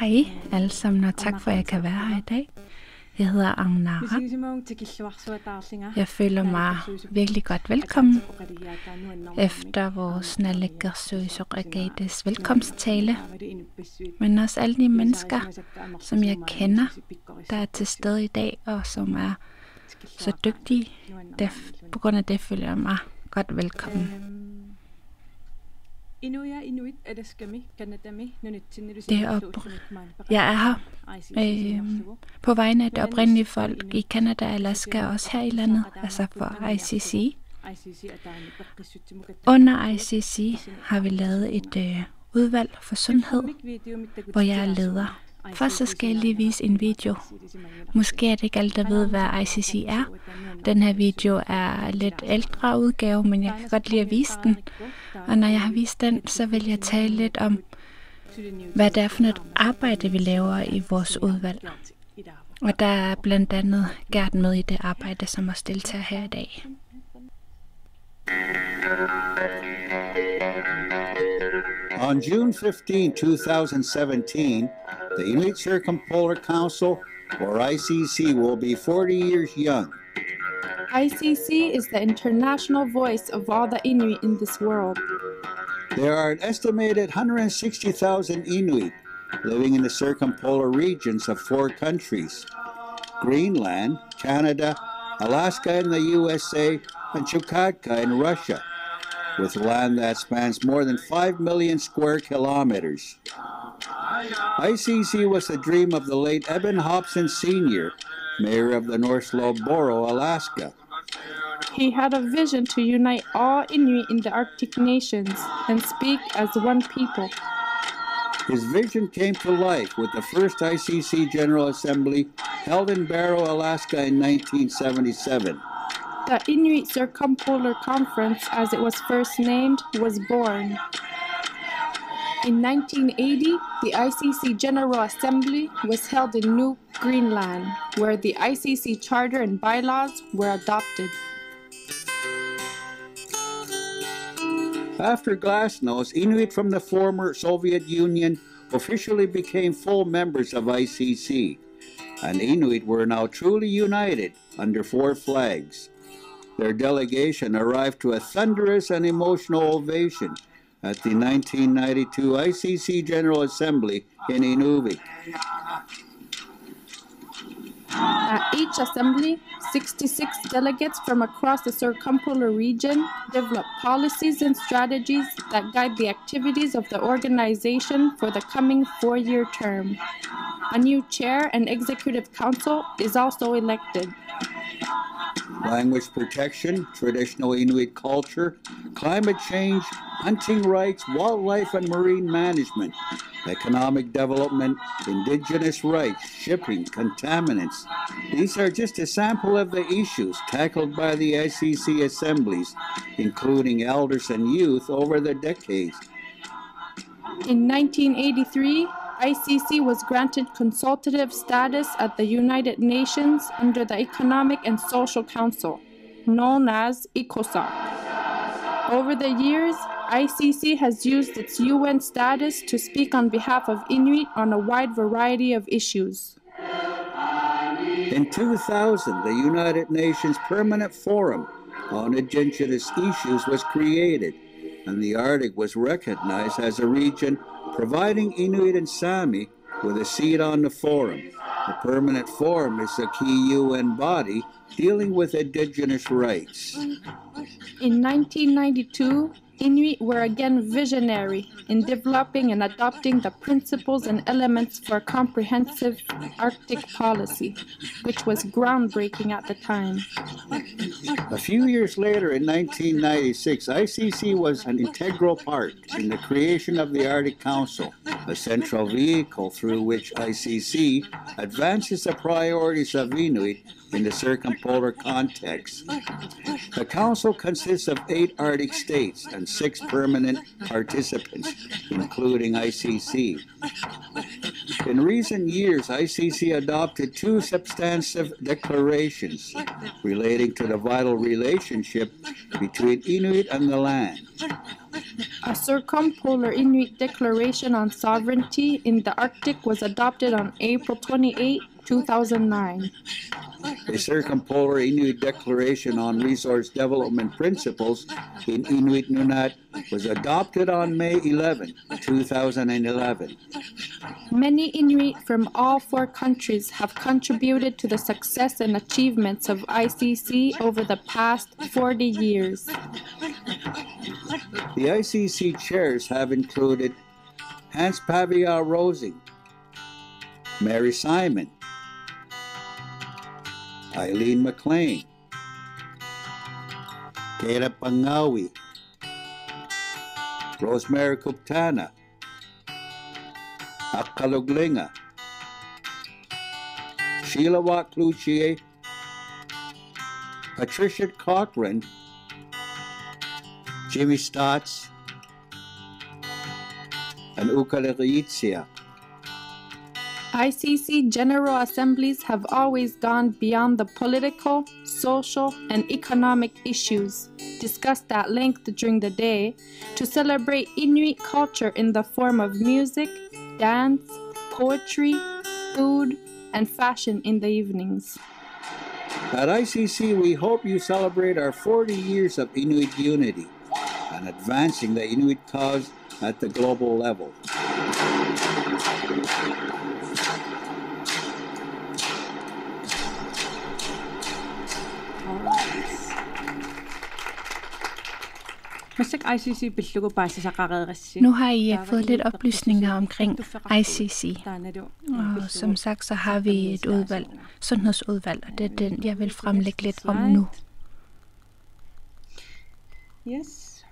Hej alle sammen, og tak for at jeg kan være her i dag. Jeg hedder Agnara. Jeg føler mig virkelig godt velkommen efter vores Naalakkersuisut velkomsttale. Men også alle de mennesker, som jeg kender, der er til stede i dag, og som er så dygtige. På grund af det føler jeg mig godt velkommen. Jeg er her på vegne af det oprindelige folk i Canada og Alaska, og også her i landet, altså for ICC. Under ICC har vi lavet et udvalg for sundhed, hvor jeg er leder. Først så skal jeg lige vise en video. Måske er det ikke alle, der ved, hvad ICC er. Den her video er lidt ældre udgave, men jeg kan godt lide at vise den. Og når jeg har vist den, så vil jeg tale lidt om, hvad det er for et arbejde, vi laver i vores udvalg. Og der er blandt andet Gert med i det arbejde, som også deltager her i dag. On June 15, 2017, the Inuit Circumpolar Council, or ICC, will be 40 years young. ICC is the international voice of all the Inuit in this world. There are an estimated 160,000 Inuit living in the circumpolar regions of 4 countries: Greenland, Canada, Alaska in the USA, and Chukotka in Russia, with land that spans more than 5 million square kilometers. ICC was the dream of the late Eben Hobson Sr., mayor of the North Slope Borough, Alaska. He had a vision to unite all Inuit in the Arctic nations and speak as one people. His vision came to life with the first ICC General Assembly held in Barrow, Alaska in 1977. The Inuit Circumpolar Conference, as it was first named, was born. In 1980, the ICC General Assembly was held in Nuuk, Greenland, where the ICC Charter and bylaws were adopted. After Glasnost, Inuit from the former Soviet Union officially became full members of ICC, and Inuit were now truly united under 4 flags. Their delegation arrived to a thunderous and emotional ovation at the 1992 ICC General Assembly in Inuvik. At each assembly, 66 delegates from across the circumpolar region develop policies and strategies that guide the activities of the organization for the coming 4-year term. A new chair and executive council is also elected. Language protection, traditional Inuit culture, climate change, hunting rights, wildlife and marine management, economic development, indigenous rights, shipping, contaminants. These are just a sample of the issues tackled by the ICC assemblies, including elders and youth over the decades. In 1983, ICC was granted consultative status at the United Nations under the Economic and Social Council, known as ECOSOC. Over the years, ICC has used its UN status to speak on behalf of Inuit on a wide variety of issues. In 2000, the United Nations Permanent Forum on Indigenous Issues was created, and the Arctic was recognized as a region providing Inuit and Sami with a seat on the forum. The Permanent Forum is a key UN body dealing with indigenous rights. In 1992, Inuit were again visionary in developing and adopting the principles and elements for a comprehensive Arctic policy, which was groundbreaking at the time. A few years later, in 1996, ICC was an integral part in the creation of the Arctic Council, a central vehicle through which ICC advances the priorities of Inuit in the circumpolar context. The Council consists of 8 Arctic states and 6 permanent participants, including ICC. In recent years, ICC adopted 2 substantive declarations relating to the vital relationship between Inuit and the land. A circumpolar Inuit Declaration on Sovereignty in the Arctic was adopted on April 28, 2009. A circumpolar Inuit Declaration on Resource Development Principles in Inuit Nunat was adopted on May 11, 2011. Many Inuit from all 4 countries have contributed to the success and achievements of ICC over the past 40 years. The ICC chairs have included Hans Pavia Rosing, Mary Simon, Eileen McLean, Kera Pangawi, Rosemary Kuptana, Akaluglinga, Sheila Wakluchie, Patricia Cochran, Jimmy Stotts, and Ukaleritzia. ICC General Assemblies have always gone beyond the political, social, and economic issues discussed at length during the day to celebrate Inuit culture in the form of music, dance, poetry, food, and fashion in the evenings. At ICC, we hope you celebrate our 40 years of Inuit unity and advancing the Inuit cause at the global level. Nu har I fået lidt oplysninger omkring ICC. Og som sagt, så har vi et udvalg, sundhedsudvalg, og det er den, jeg vil fremlægge lidt om nu. Yes.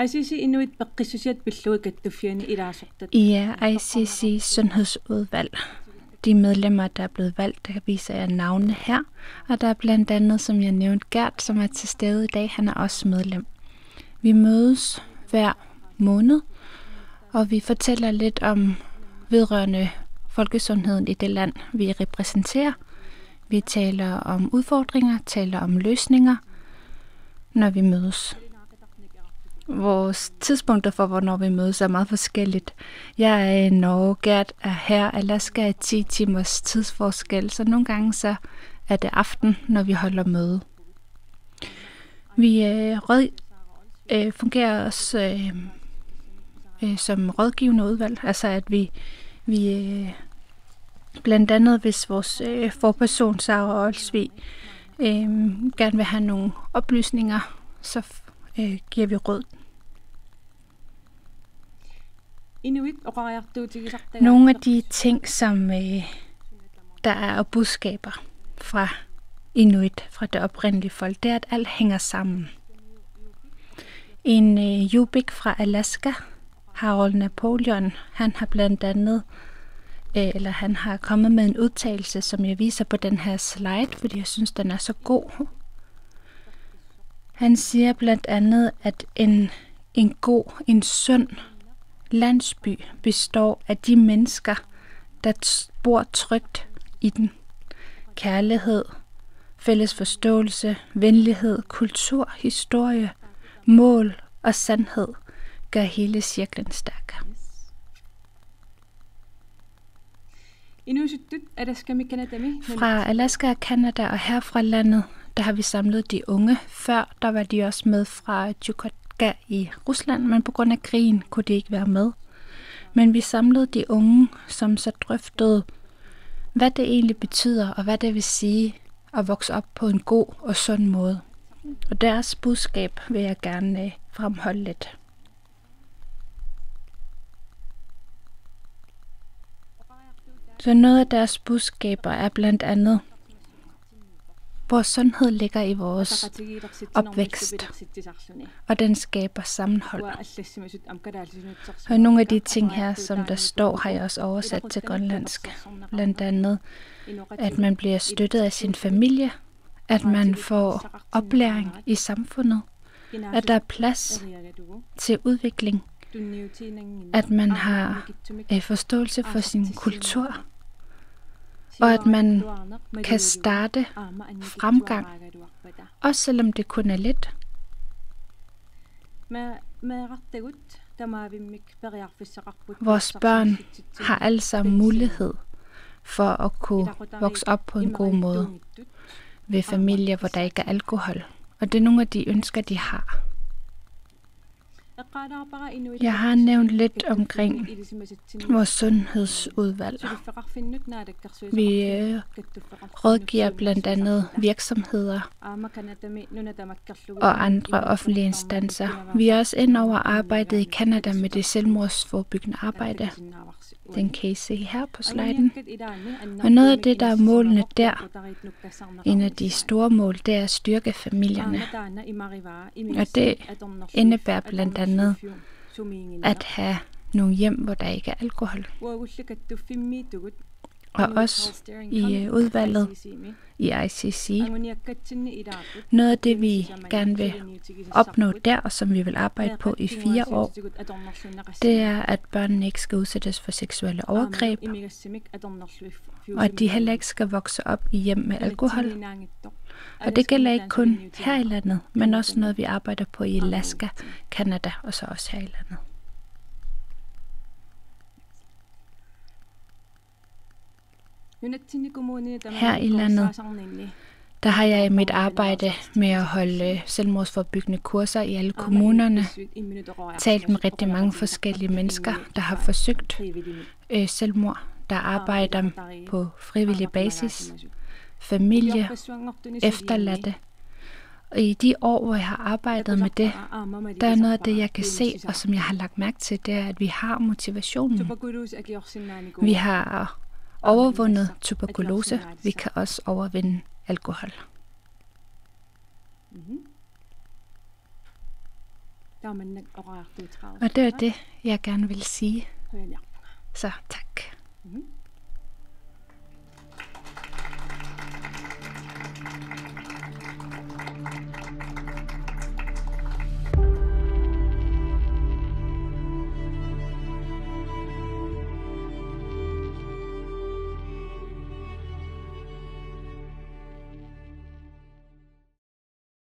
ICC Inuit beqissusiat billuga kattufiani ilaasuqtat. Ja, ICC sundhedsudvalg. De medlemmer, der er blevet valgt, der viser jeg navnene her. Og der er blandt andet, som jeg nævnte, Gert, som er til stede i dag. Han er også medlem. Vi mødes hver måned, og vi fortæller lidt om vedrørende folkesundheden i det land, vi repræsenterer. Vi taler om udfordringer, taler om løsninger, når vi mødes. Vores tidspunkter for, hvornår vi mødes, er meget forskelligt. Jeg er i Norge, Gert er her, Alaska er 10 timers tidsforskel, så nogle gange så er det aften, når vi holder møde. Vi fungerer også som rådgivende udvalg, altså at vi blandt andet, hvis vores forperson, Sara Olsvig, gerne vil have nogle oplysninger, så giver vi råd. Nogle af de ting, som der er budskaber fra Inuit, fra det oprindelige folk, det er, at alt hænger sammen. En Yupik fra Alaska, Harold Napoleon, han har blandt andet, han har kommet med en udtalelse, som jeg viser på den her slide, fordi jeg synes, den er så god. Han siger blandt andet, at en sund landsby består af de mennesker, der bor trygt i den. Kærlighed, fælles forståelse, venlighed, kultur, historie, mål og sandhed gør hele cirklen stærk. Fra Alaska og Canada og her fra landet, der har vi samlet de unge. Før der var de også med fra Chukotka i Rusland, men på grund af krigen kunne de ikke være med. Men vi samlede de unge, som så drøftede, hvad det egentlig betyder, og hvad det vil sige at vokse op på en god og sund måde. Og deres budskab vil jeg gerne fremholde lidt. Så noget af deres budskaber er blandt andet, vores sundhed ligger i vores opvækst, og den skaber sammenhold. Og nogle af de ting her, som der står, har jeg også oversat til grønlandsk. Blandt andet, at man bliver støttet af sin familie, at man får oplæring i samfundet, at der er plads til udvikling, at man har forståelse for sin kultur, og at man kan starte fremgang, også selvom det kun er lidt. Vores børn har alle sammen mulighed for at kunne vokse op på en god måde ved familier, hvor der ikke er alkohol. Og det er nogle af de ønsker, de har. Jeg har nævnt lidt omkring vores sundhedsudvalg. Vi rådgiver blandt andet virksomheder og andre offentlige instanser. Vi er også ind over arbejdet i Canada med det selvmordsforebyggende arbejde. Den kan I se her på sliden. Og noget af det, der er målene der, en af de store mål, det er at styrke familierne. Og det indebærer blandt andet at have nogle hjem, hvor der ikke er alkohol. Og også i udvalget i ICC. Noget af det, vi gerne vil opnå der, og som vi vil arbejde på i 4 år, det er, at børnene ikke skal udsættes for seksuelle overgreb, og at de heller ikke skal vokse op i hjem med alkohol. Og det gælder ikke kun her i landet, men også noget, vi arbejder på i Alaska, Canada og så også her i landet. Her i landet, der har jeg i mit arbejde med at holde selvmordsforebyggende kurser i alle kommunerne talt med rigtig mange forskellige mennesker, der har forsøgt selvmord, der arbejder på frivillig basis, familie, efterladte. Og i de år, hvor jeg har arbejdet med det, der er noget af det, jeg kan se, og som jeg har lagt mærke til, det er, at vi har motivationen. Vi har overvundet tuberkulose. Vi kan også overvinde alkohol. Og det er det, jeg gerne vil sige. Så tak.